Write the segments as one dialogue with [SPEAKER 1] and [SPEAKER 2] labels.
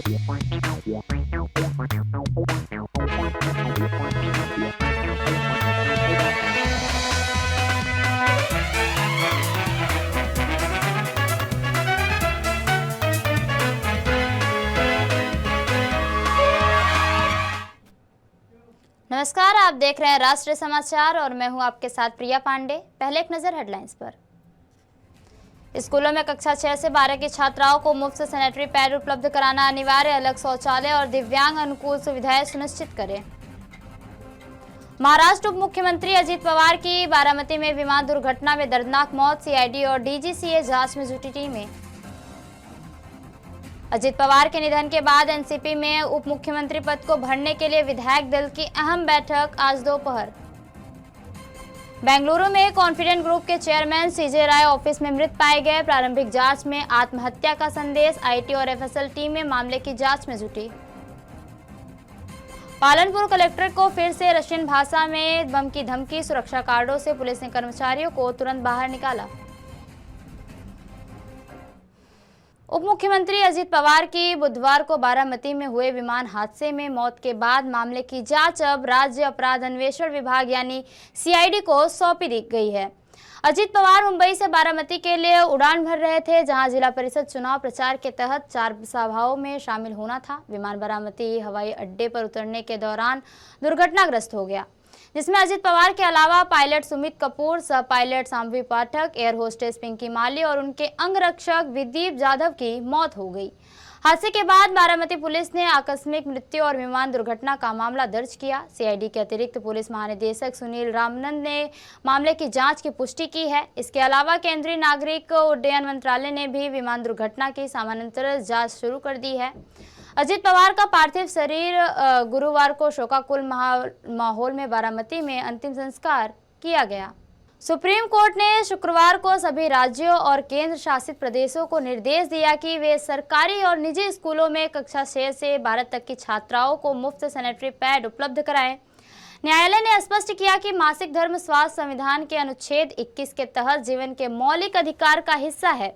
[SPEAKER 1] नमस्कार, आप देख रहे हैं राष्ट्रीय समाचार और मैं हूं आपके साथ प्रिया पांडे। पहले एक नजर हेडलाइंस पर। स्कूलों में कक्षा 6 से 12 की छात्राओं को मुफ्त सैनिटरी पैड उपलब्ध कराना अनिवार्य, अलग शौचालय और दिव्यांग अनुकूल सुविधाएं सुनिश्चित करें। महाराष्ट्र उप मुख्यमंत्री अजित पवार की बारामती में विमान दुर्घटना में दर्दनाक मौत, सीआईडी और डीजीसीए जांच में जुटी टीमें। अजित पवार के निधन के बाद एनसीपी में उप मुख्यमंत्री पद को भरने के लिए विधायक दल की अहम बैठक आज दोपहर। बेंगलुरु में कॉन्फिडेंट ग्रुप के चेयरमैन सीजे राय ऑफिस में मृत पाए गए, प्रारंभिक जांच में आत्महत्या का संदेश, आईटी और एफएसएल टीम में मामले की जांच में जुटी। पालनपुर कलेक्टर को फिर से रशियन भाषा में बम की धमकी, सुरक्षा कार्डों से पुलिस ने कर्मचारियों को तुरंत बाहर निकाला। उप मुख्यमंत्री अजित पवार की बुधवार को बारामती में हुए विमान हादसे में मौत के बाद मामले की जांच अब राज्य अपराध अन्वेषण विभाग यानी सीआईडी को सौंपी दी गई है। अजित पवार मुंबई से बारामती के लिए उड़ान भर रहे थे, जहां जिला परिषद चुनाव प्रचार के तहत 4 सभाओं में शामिल होना था। विमान बारामती हवाई अड्डे पर उतरने के दौरान दुर्घटनाग्रस्त हो गया, जिसमें अजित पवार के अलावा पायलट सुमित कपूर, सह पायलट सांभवी पाठक, एयर होस्टेस पिंकी माली और उनके अंगरक्षक विदीप जाधव की मौत हो गई। हादसे के बाद बारामती पुलिस ने आकस्मिक मृत्यु और विमान दुर्घटना का मामला दर्ज किया। सीआईडी के अतिरिक्त पुलिस महानिदेशक सुनील रामनंद ने मामले की जांच की पुष्टि की है। इसके अलावा केंद्रीय नागरिक उड्डयन मंत्रालय ने भी विमान दुर्घटना की समानांतर जांच शुरू कर दी है। अजित पवार का पार्थिव शरीर गुरुवार को शोकाकुल माहौल में बारामती में अंतिम संस्कार किया गया। सुप्रीम कोर्ट ने शुक्रवार को सभी राज्यों और केंद्र शासित प्रदेशों को निर्देश दिया कि वे सरकारी और निजी स्कूलों में कक्षा 6 से 12 तक की छात्राओं को मुफ्त सैनिटरी पैड उपलब्ध कराएं। न्यायालय ने स्पष्ट किया कि मासिक धर्म स्वास्थ्य संविधान के अनुच्छेद 21 के तहत जीवन के मौलिक अधिकार का हिस्सा है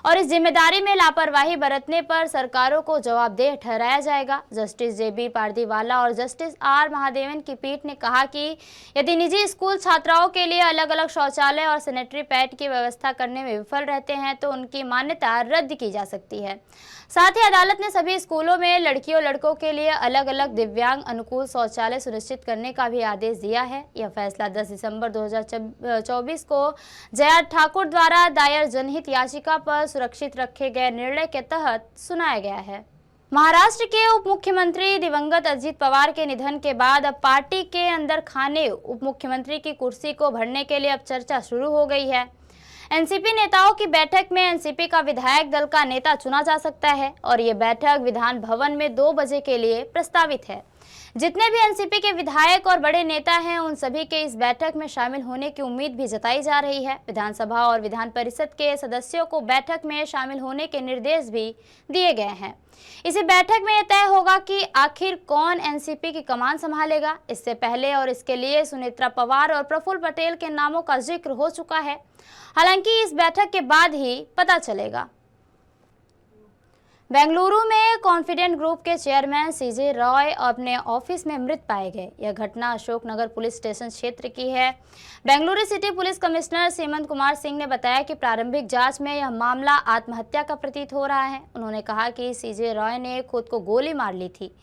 [SPEAKER 1] और इस जिम्मेदारी में लापरवाही बरतने पर सरकारों को जवाबदेह ठहराया जाएगा। जस्टिस जेबी पारदीवाला और जस्टिस आर महादेवन की पीठ ने कहा कि यदि निजी स्कूल छात्राओं के लिए अलग अलग शौचालय और सैनिटरी पैड की व्यवस्था करने में विफल रहते हैं तो उनकी मान्यता रद्द की जा सकती है। साथ ही अदालत ने सभी स्कूलों में लड़कियों लड़कों के लिए अलग अलग दिव्यांग अनुकूल शौचालय सुनिश्चित करने का भी आदेश दिया है। यह फैसला 10 दिसंबर 2024 को जया ठाकुर द्वारा दायर जनहित याचिका पर सुरक्षित रखे गए निर्णय के तहत सुनाया गया है। महाराष्ट्र के उप मुख्यमंत्री दिवंगत अजित पवार के निधन के बाद अब पार्टी के अंदर खाने उप मुख्यमंत्री की कुर्सी को भरने के लिए अब चर्चा शुरू हो गई है। एनसीपी नेताओं की बैठक में एनसीपी का विधायक दल का नेता चुना जा सकता है और ये बैठक विधान भवन में 2 बजे के लिए प्रस्तावित है। जितने भी एनसीपी के विधायक और बड़े नेता हैं, उन सभी के इस बैठक में शामिल होने की उम्मीद भी जताई जा रही है। विधानसभा और विधान परिषद के सदस्यों को बैठक में शामिल होने के निर्देश भी दिए गए हैं। इसी बैठक में यह तय होगा कि आखिर कौन एनसीपी की कमान संभालेगा। इससे पहले और इसके लिए सुनेत्रा पवार और प्रफुल्ल पटेल के नामों का जिक्र हो चुका है, हालांकि इस बैठक के बाद ही पता चलेगा। बेंगलुरु में कॉन्फिडेंट ग्रुप के चेयरमैन सीजे रॉय अपने ऑफिस में मृत पाए गए। यह घटना अशोकनगर पुलिस स्टेशन क्षेत्र की है। Bengaluru city police commissioner Seemant Kumar Singh ने बताया कि प्रारंभिक जांच में यह मामला आत्महत्या का प्रतीत हो रहा है। उन्होंने कहा कि सीजे रॉय ने खुद को गोली मार ली थी,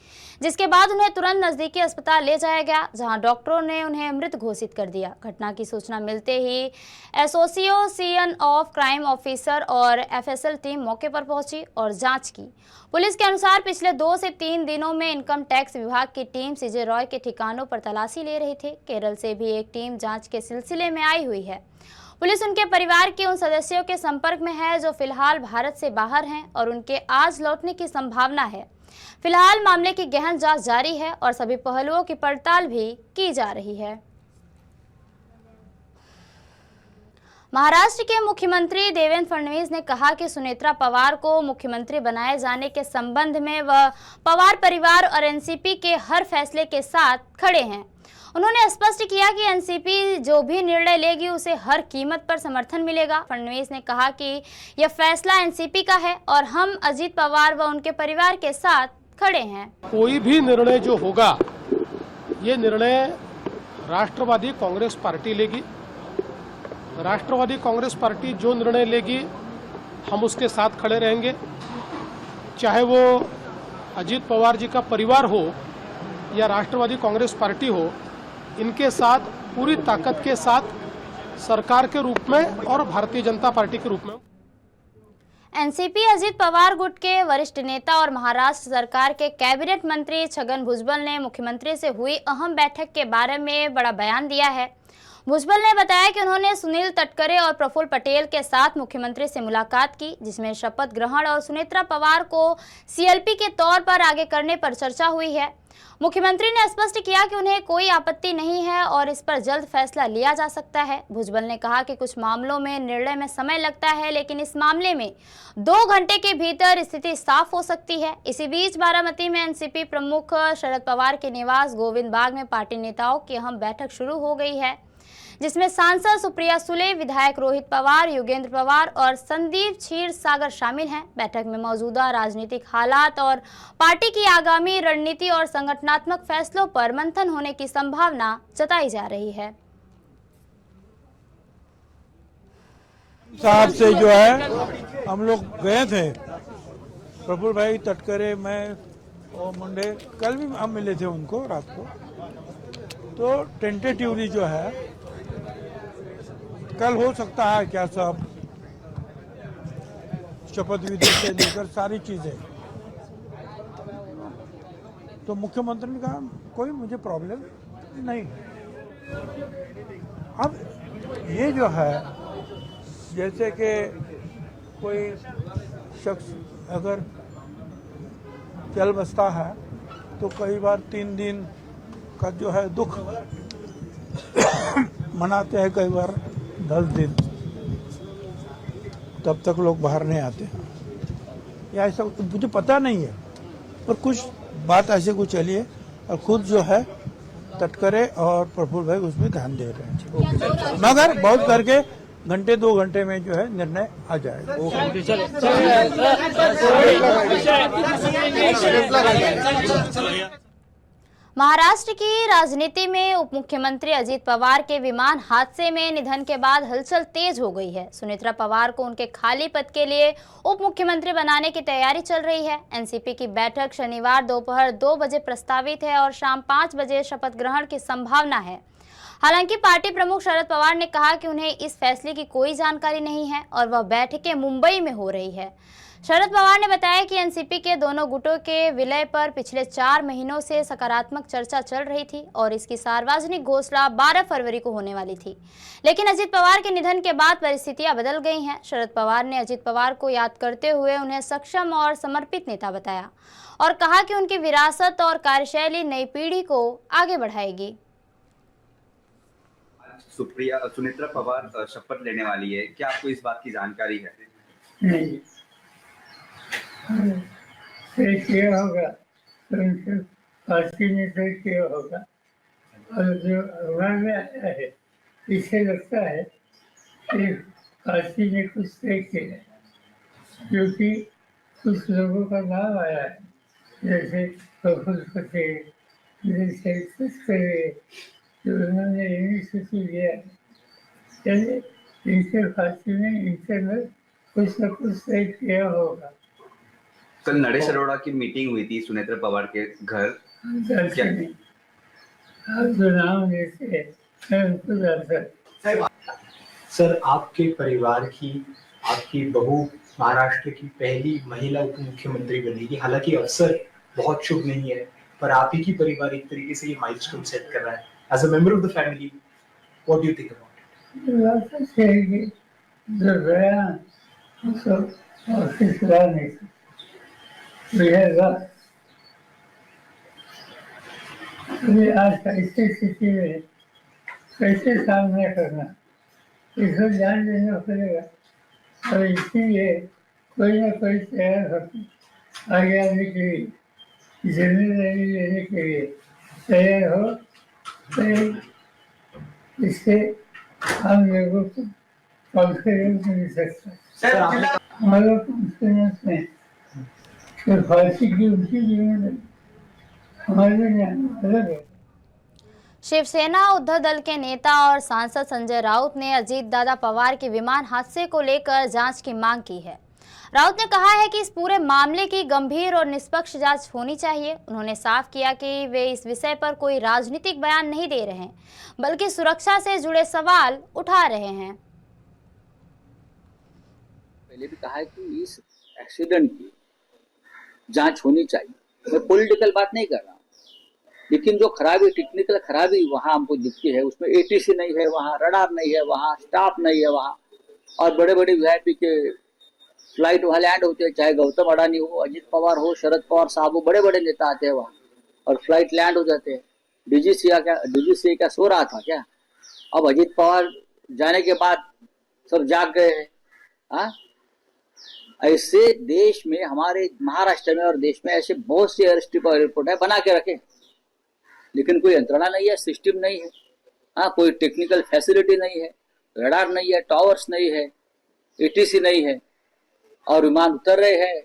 [SPEAKER 1] जिसके बाद उन्हें तुरंत नजदीकी अस्पताल ले जाया गया, जहां डॉक्टरों ने उन्हें मृत घोषित कर दिया। घटना की सूचना मिलते ही एसोसिएशन ऑफ क्राइम ऑफिसर और एफएसएल टीम मौके पर पहुंची और जांच की। पुलिस के अनुसार पिछले 2 से 3 दिनों में इनकम टैक्स विभाग की टीम सीजे रॉय के ठिकानों पर तलाशी ले रही थी। केरल से भी एक टीम जांच के सिलसिले में आई हुई है। पुलिस उनके परिवार के उन सदस्यों के संपर्क में है जो फिलहाल भारत से बाहर हैं और उनके आज लौटने की संभावना है। फिलहाल मामले की गहन जांच जारी है और सभी पहलुओं की पड़ताल भी की जा रही है। महाराष्ट्र के मुख्यमंत्री देवेंद्र फडणवीस ने कहा कि सुनेत्रा पवार को मुख्यमंत्री बनाए जाने के संबंध में वह पवार परिवार और एनसीपी के हर फैसले के साथ खड़े हैं। उन्होंने स्पष्ट किया कि एनसीपी जो भी निर्णय लेगी उसे हर कीमत पर समर्थन मिलेगा। फडणवीस ने कहा कि यह फैसला एनसीपी का है और हम अजीत पवार व उनके परिवार के साथ खड़े हैं।
[SPEAKER 2] कोई भी निर्णय जो होगा ये निर्णय राष्ट्रवादी कांग्रेस पार्टी लेगी। राष्ट्रवादी कांग्रेस पार्टी जो निर्णय लेगी हम उसके साथ खड़े रहेंगे, चाहे वो अजीत पवार जी का परिवार हो या राष्ट्रवादी कांग्रेस पार्टी हो। इनके साथ पूरी ताकत के साथ सरकार के रूप में और भारतीय जनता पार्टी के रूप में।
[SPEAKER 1] एनसीपी अजीत पवार गुट के वरिष्ठ नेता और महाराष्ट्र सरकार के कैबिनेट मंत्री छगन भुजबल ने मुख्यमंत्री से हुई अहम बैठक के बारे में बड़ा बयान दिया है। भुजबल ने बताया कि उन्होंने सुनील तटकरे और प्रफुल्ल पटेल के साथ मुख्यमंत्री से मुलाकात की, जिसमें शपथ ग्रहण और सुनेत्रा पवार को सीएलपी के तौर पर आगे करने पर चर्चा हुई है। मुख्यमंत्री ने स्पष्ट किया कि उन्हें कोई आपत्ति नहीं है और इस पर जल्द फैसला लिया जा सकता है। भुजबल ने कहा कि कुछ मामलों में निर्णय में समय लगता है, लेकिन इस मामले में 2 घंटे के भीतर स्थिति साफ हो सकती है। इसी बीच बारामती में एनसीपी प्रमुख शरद पवार के निवास गोविंद बाग में पार्टी नेताओं की अहम बैठक शुरू हो गई है, जिसमें सांसद सुप्रिया सुले, विधायक रोहित पवार, योगेंद्र पवार और संदीप क्षीरसागर शामिल हैं। बैठक में मौजूदा राजनीतिक हालात और पार्टी की आगामी रणनीति और संगठनात्मक फैसलों पर मंथन होने की संभावना जताई जा रही है।
[SPEAKER 3] साहब से जो है हम लोग गए थे, प्रफुल्ल भाई, तटकरे, मैं और मुंडे, कल भी हम मिले थे उनको रात को। तो टेंटेटिवली जो है कल हो सकता है क्या सब शपथ विधि से लेकर सारी चीजें। तो मुख्यमंत्री ने कहा कोई मुझे प्रॉब्लम नहीं। अब ये जो है जैसे कि कोई शख्स अगर चल बसता है तो कई बार 3 दिन का जो है दुख मनाते हैं, कई बार 10 दिन, तब तक लोग बाहर नहीं आते। या ऐसा मुझे पता नहीं है, पर कुछ बात ऐसे कुछ चली है और खुद जो है तटकरे और प्रफुल्ल भाई उसमें ध्यान दे रहे हैं। मगर बहुत करके घंटे 2 घंटे में जो है निर्णय आ जाएगा।
[SPEAKER 1] महाराष्ट्र की राजनीति में उप मुख्यमंत्री अजीत पवार के विमान हादसे में निधन के बाद हलचल तेज हो गई है। सुनेत्रा पवार को उनके खाली पद के लिए उप मुख्यमंत्री बनाने की तैयारी चल रही है। एनसीपी की बैठक शनिवार दोपहर 2 बजे प्रस्तावित है और शाम 5 बजे शपथ ग्रहण की संभावना है। हालांकि पार्टी प्रमुख शरद पवार ने कहा कि उन्हें इस फैसले की कोई जानकारी नहीं है और वह बैठकें मुंबई में हो रही है। शरद पवार ने बताया कि एनसीपी के दोनों गुटों के विलय पर पिछले 4 महीनों से सकारात्मक चर्चा चल रही थी और इसकी सार्वजनिक घोषणा 12 फरवरी को होने वाली थी, लेकिन अजीत पवार के निधन के बाद परिस्थितियां बदल गई हैं। शरद पवार ने अजीत पवार को याद करते हुए उन्हें सक्षम और समर्पित नेता बताया और कहा कि उनकी विरासत और कार्यशैली नई पीढ़ी को आगे बढ़ाएगी।
[SPEAKER 4] सुनेत्रा पवार शपथ लेने वाली है, क्या आपको इस बात की जानकारी है?
[SPEAKER 5] नहीं, तय किया होगा तो उनसे पार्टी ने तय किया होगा। और जो अखबार में आया है, इसे लगता है कि पार्टी ने कुछ तय किया है, क्योंकि कुछ लोगों का नाम आया है, जैसे प्रफुल्ल पटेल, जैसे तटकरे, जो उन्होंने इनिशिएटिव लिया है। यानी इनके पार्टी ने इंटरनल कुछ न कुछ तय किया होगा।
[SPEAKER 4] कल नरेश अरोड़ा की मीटिंग हुई थी सुनेत्रा पवार के घर, क्या
[SPEAKER 5] आप जो नाम लेते हैं मैं उनको जानता।
[SPEAKER 6] सर, आपके परिवार की आपकी बहू महाराष्ट्र की पहली महिला उप मुख्यमंत्री बनेगी। हालांकि अवसर बहुत शुभ नहीं है, पर आप ही की परिवार एक तरीके से ये माइलस्टोन सेट कर रहा है। As a member of the family, what do you think about it?
[SPEAKER 5] बात अच्छी है कि जो बयान उसको ऑफिस ला नहीं सकते, अभी आज ऐसी स्थिति में कैसे सामना करना इसको ध्यान देना पड़ेगा और इसीलिए कोई ना कोई तैयार होकर आगे आने के लिए, जिम्मेदारी लेने के लिए तैयार हो, तो इससे हम लोगों को कॉन्फिडेंस मिल सकता है। हमारा कॉन्फिडेंस है कि फांसी की उनकी जिम्मेदारी हमारे लिए अलग है।
[SPEAKER 1] शिवसेना उद्धव दल के नेता और सांसद संजय राउत ने अजीत दादा पवार के विमान हादसे को लेकर जांच की मांग की है। राउत ने कहा है कि इस पूरे मामले की गंभीर और निष्पक्ष जांच होनी चाहिए। उन्होंने साफ किया कि वे इस विषय पर कोई राजनीतिक बयान नहीं दे रहे हैं, बल्कि सुरक्षा से जुड़े सवाल उठा रहे हैं।
[SPEAKER 7] पहले भी कहा है कि इस एक्सीडेंट की जांच होनी चाहिए। मैं पॉलिटिकल बात नहीं कर रहा हूँ, लेकिन जो खराबी, टेक्निकल खराबी वहाँ हमको दिखती है, उसमें एटीसी नहीं है, वहाँ रडार नहीं है, वहाँ स्टाफ नहीं है वहाँ, और बड़े बड़े वीआईपी के फ्लाइट वहाँ लैंड होते हैं, चाहे गौतम अडानी हो, अजीत पवार हो, शरद पवार साहब हो, बड़े बड़े नेता आते हैं वहाँ और फ्लाइट लैंड हो जाते हैं। डीजीसी क्या सो रहा था क्या? अब अजीत पवार जाने के बाद सब जाग गए हैं। हाँ, ऐसे देश में, हमारे महाराष्ट्र में और देश में ऐसे बहुत से एयरपोर्ट है, बना के रखे, लेकिन कोई यंत्रणा नहीं है, सिस्टम नहीं है। हाँ, कोई टेक्निकल फैसिलिटी नहीं है, रडार नहीं है, टावर्स नहीं है, एटीसी नहीं है, और विमान उतर रहे हैं,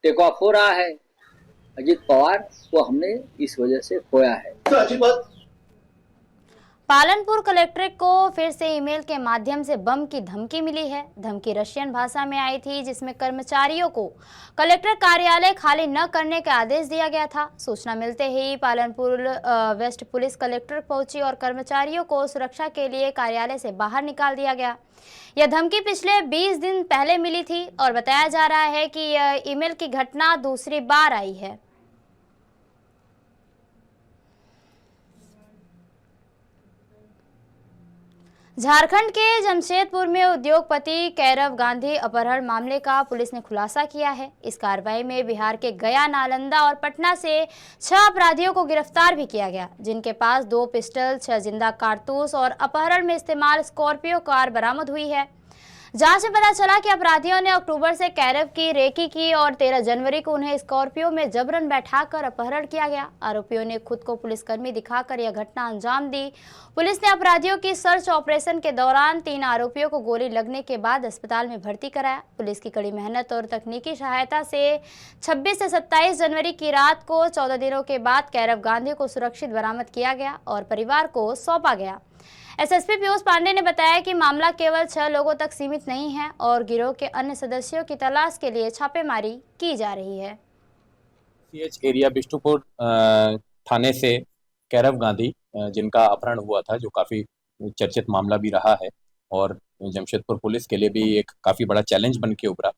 [SPEAKER 7] टेक ऑफ हो रहा है। अजीत पवार को हमने इस वजह से खोया है।
[SPEAKER 1] पालनपुर कलेक्ट्रेट को फिर से ईमेल के माध्यम से बम की धमकी मिली है। धमकी रशियन भाषा में आई थी, जिसमें कर्मचारियों को कलेक्टर कार्यालय खाली न करने का आदेश दिया गया था। सूचना मिलते ही पालनपुर वेस्ट पुलिस कलेक्ट्रेट पहुंची और कर्मचारियों को सुरक्षा के लिए कार्यालय से बाहर निकाल दिया गया। यह धमकी पिछले 20 दिन पहले मिली थी और बताया जा रहा है कि यह ईमेल की घटना दूसरी बार आई है। झारखंड के जमशेदपुर में उद्योगपति कैरव गांधी अपहरण मामले का पुलिस ने खुलासा किया है। इस कार्रवाई में बिहार के गया, नालंदा और पटना से 6 अपराधियों को गिरफ्तार भी किया गया, जिनके पास 2 पिस्टल, 6 जिंदा कारतूस और अपहरण में इस्तेमाल स्कॉर्पियो कार बरामद हुई है। जांच में पता चला कि अपराधियों ने अक्टूबर से कैरव की रेकी की और 13 जनवरी को उन्हें स्कॉर्पियो में जबरन बैठाकर अपहरण किया गया। आरोपियों ने खुद को पुलिसकर्मी दिखाकर यह घटना अंजाम दी। पुलिस ने अपराधियों की सर्च ऑपरेशन के दौरान 3 आरोपियों को गोली लगने के बाद अस्पताल में भर्ती कराया। पुलिस की कड़ी मेहनत और तकनीकी सहायता से 26 से 27 जनवरी की रात को 14 दिनों के बाद कैरव गांधी को सुरक्षित बरामद किया गया और परिवार को सौंपा गया। एसएसपी पीयूष पांडे ने बताया कि मामला केवल 6 लोगों तक सीमित नहीं है और गिरोह के अन्य सदस्यों की तलाश के लिए छापेमारी की जा रही है।
[SPEAKER 8] सीएच एरिया बिष्टुपुर थाने से कैरव गांधी, जिनका अपहरण हुआ था, जो काफ़ी चर्चित मामला भी रहा है और जमशेदपुर पुलिस के लिए भी एक काफ़ी बड़ा चैलेंज बन के उभरा।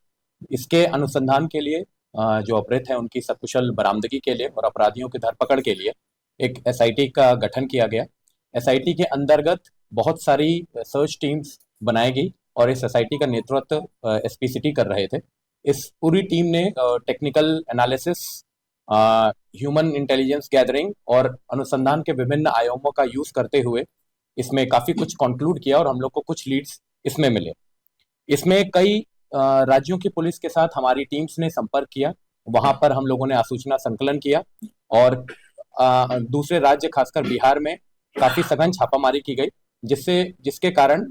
[SPEAKER 8] इसके अनुसंधान के लिए जो अपराध है उनकी सकुशल बरामदगी के लिए और अपराधियों की धरपकड़ के लिए एक एसआईटी का गठन किया गया। एसआईटी के अंतर्गत बहुत सारी सर्च टीम्स बनाई गई और इस एसआईटी का नेतृत्व एसपी सिटी कर रहे थे। इस पूरी टीम ने technical analysis, human intelligence gathering और अनुसंधान के विभिन्न आयामों का यूज करते हुए इसमें काफ़ी कुछ कंक्लूड किया और हम लोग को कुछ लीड्स इसमें मिले। इसमें कई राज्यों की पुलिस के साथ हमारी टीम्स ने संपर्क किया, वहाँ पर हम लोगों ने आसूचना संकलन किया और दूसरे राज्य खासकर बिहार में काफ़ी सघन छापामारी की गई, जिसके कारण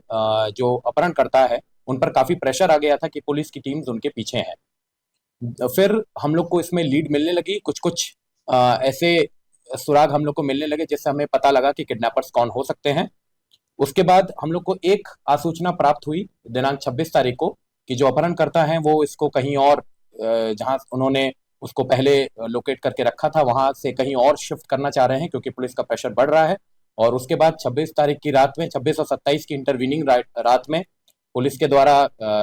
[SPEAKER 8] जो अपहरणकर्ता है उन पर काफ़ी प्रेशर आ गया था कि पुलिस की टीम्स उनके पीछे हैं। फिर हम लोग को इसमें लीड मिलने लगी, कुछ ऐसे सुराग हम लोग को मिलने लगे जिससे हमें पता लगा कि किडनैपर्स कौन हो सकते हैं। उसके बाद हम लोग को एक आसूचना प्राप्त हुई दिनांक 26 तारीख को कि जो अपहरणकर्ता हैं वो इसको कहीं और, जहां उन्होंने उसको पहले लोकेट करके रखा था, वहां से कहीं और शिफ्ट करना चाह रहे हैं क्योंकि पुलिस का प्रेशर बढ़ रहा है। और उसके बाद 26 तारीख की रात में, 26 और 27 की इंटरवीनिंग रात में पुलिस के द्वारा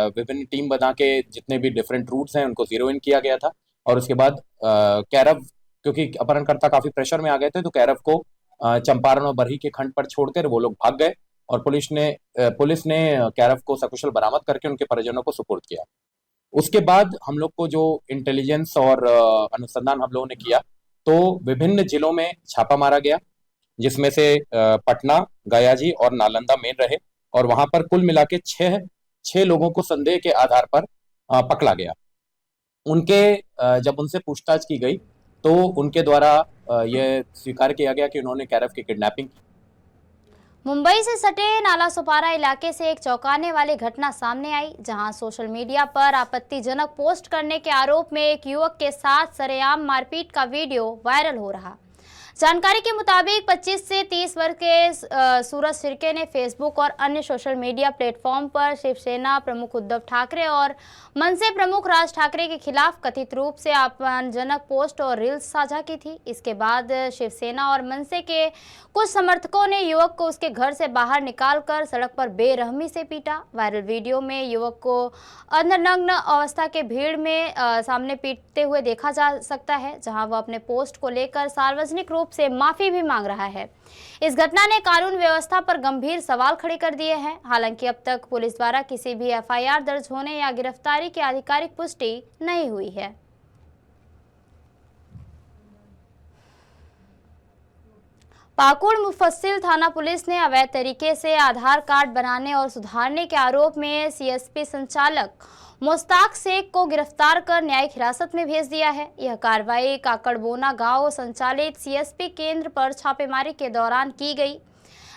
[SPEAKER 8] विभिन्न टीम बना के जितने भी डिफरेंट रूट्स हैं उनको जीरो इन किया गया था। और उसके बाद कैरव, क्योंकि अपहरणकर्ता काफी प्रेशर में आ गए थे, तो कैरव को चंपारण और बरही के खंड पर छोड़कर वो लोग भाग गए और पुलिस ने कैरव को सकुशल बरामद करके उनके परिजनों को सुपुर्द किया। उसके बाद हम लोग को जो इंटेलिजेंस और अनुसंधान हम लोगों ने किया, तो विभिन्न जिलों में छापा मारा गया, जिसमें से पटना, गया जी और नालंदा मेन रहे। और वहां पर कुल मिला के छह लोगों को संदेह के आधार पर पकड़ा गया। जब उनसे पूछताछ की गई तो उनके द्वारा यह स्वीकार किया गया कि उन्होंने कैरव की किडनैपिंग की।
[SPEAKER 1] मुंबई से सटे नाला सुपारा इलाके से एक चौंकाने वाली घटना सामने आई, जहां सोशल मीडिया पर आपत्तिजनक पोस्ट करने के आरोप में एक युवक के साथ सरेआम मारपीट का वीडियो वायरल हो रहा। जानकारी के मुताबिक 25 से 30 वर्ष के सूरज शिर्के ने फेसबुक और अन्य सोशल मीडिया प्लेटफॉर्म पर शिवसेना प्रमुख उद्धव ठाकरे और मनसे प्रमुख राज ठाकरे के खिलाफ कथित रूप से अपमानजनक पोस्ट और रील्स साझा की थी। इसके बाद शिवसेना और मनसे के कुछ समर्थकों ने युवक को उसके घर से बाहर निकालकर सड़क पर बेरहमी से पीटा। वायरल वीडियो में युवक को अर्धनग्न अवस्था के भीड़ में सामने पीटते हुए देखा जा सकता है, जहां वह अपने पोस्ट को लेकर सार्वजनिक रूप से माफी भी मांग रहा है। इस घटना ने कानून व्यवस्था पर गंभीर सवाल खड़े कर दिए हैं। हालांकि अब तक पुलिस द्वारा किसी भी एफआईआर दर्ज होने या गिरफ्तारी की आधिकारिक पुष्टि नहीं हुई है। पाकुड़ मुफस्सिल थाना पुलिस ने अवैध तरीके से आधार कार्ड बनाने और सुधारने के आरोप में सीएसपी संचालक मुश्ताक शेख को गिरफ्तार कर न्यायिक हिरासत में भेज दिया है। यह कार्रवाई काकड़बोना गांव संचालित सीएसपी केंद्र पर छापेमारी के दौरान की गई,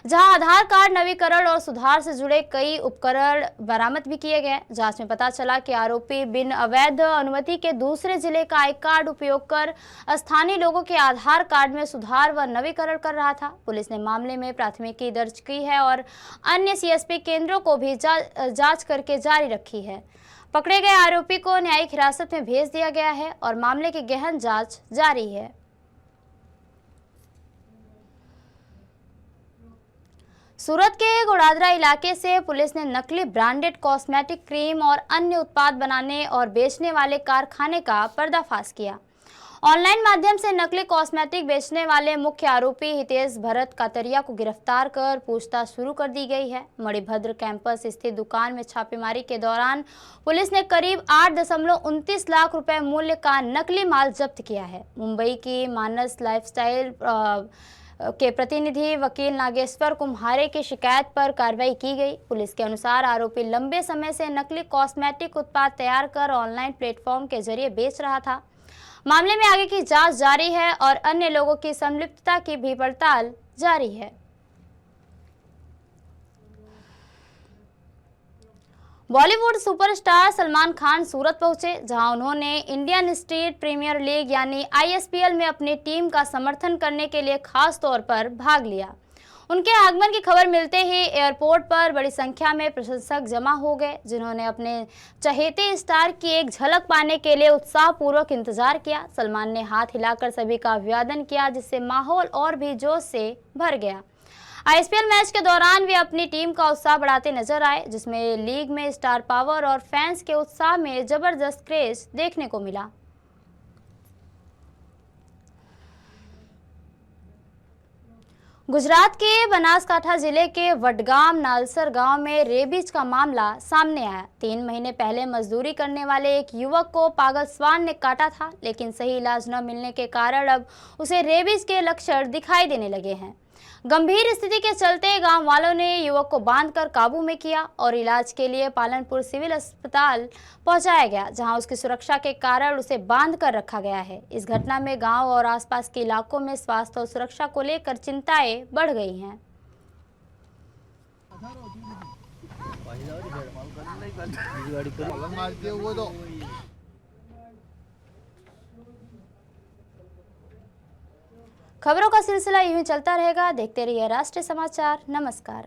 [SPEAKER 1] जहां आधार कार्ड नवीकरण और सुधार से जुड़े कई उपकरण बरामद भी किए गए। जांच में पता चला कि आरोपी बिन अवैध अनुमति के दूसरे जिले का आई कार्ड उपयोग कर स्थानीय लोगों के आधार कार्ड में सुधार व नवीकरण कर रहा था। पुलिस ने मामले में प्राथमिकी दर्ज की है और अन्य सीएसपी केंद्रों को भी जांच करके जारी रखी है। पकड़े गए आरोपी को न्यायिक हिरासत में भेज दिया गया है और मामले की गहन जांच जारी है। सूरत के गोड़ादरा इलाके से पुलिस ने नकली ब्रांडेड कॉस्मेटिक क्रीम और अन्य उत्पाद बनाने और बेचने वाले कारखाने का पर्दाफाश किया। ऑनलाइन माध्यम से नकली कॉस्मेटिक बेचने वाले मुख्य आरोपी हितेश भरत कातरिया को गिरफ्तार कर पूछताछ शुरू कर दी गई है। मणिभद्र कैंपस स्थित दुकान में छापेमारी के दौरान पुलिस ने करीब 8.29 लाख रुपए मूल्य का नकली माल जब्त किया है। मुंबई की मानस लाइफस्टाइल के प्रतिनिधि वकील नागेश्वर कुम्हारे की शिकायत पर कार्रवाई की गई। पुलिस के अनुसार आरोपी लंबे समय से नकली कॉस्मेटिक उत्पाद तैयार कर ऑनलाइन प्लेटफॉर्म के जरिए बेच रहा था। मामले में आगे की जांच जारी है और अन्य लोगों की संलिप्तता की भी पड़ताल जारी है। बॉलीवुड सुपरस्टार सलमान खान सूरत पहुंचे, जहां उन्होंने इंडियन स्ट्रीट प्रीमियर लीग यानी आईएसपीएल में अपनी टीम का समर्थन करने के लिए खास तौर पर भाग लिया। उनके आगमन की खबर मिलते ही एयरपोर्ट पर बड़ी संख्या में प्रशंसक जमा हो गए, जिन्होंने अपने चहेते स्टार की एक झलक पाने के लिए उत्साहपूर्वक इंतजार किया। सलमान ने हाथ हिलाकर सभी का अभिवादन किया, जिससे माहौल और भी जोश से भर गया। आईएसपीएल मैच के दौरान वे अपनी टीम का उत्साह बढ़ाते नजर आए, जिसमें लीग में स्टार पावर और फैंस के उत्साह में जबरदस्त क्रेज देखने को मिला। गुजरात के बनासकांठा जिले के वडगाम नालसर गांव में रेबीज का मामला सामने आया। 3 महीने पहले मजदूरी करने वाले एक युवक को पागल स्वान ने काटा था, लेकिन सही इलाज न मिलने के कारण अब उसे रेबीज के लक्षण दिखाई देने लगे हैं। गंभीर स्थिति के चलते गांव वालों ने युवक को बांधकर काबू में किया और इलाज के लिए पालनपुर सिविल अस्पताल पहुंचाया गया, जहां उसकी सुरक्षा के कारण उसे बांधकर रखा गया है। इस घटना में गांव और आसपास के इलाकों में स्वास्थ्य और सुरक्षा को लेकर चिंताएं बढ़ गई हैं। खबरों का सिलसिला यूं ही चलता रहेगा। देखते रहिए राष्ट्रीय समाचार। नमस्कार।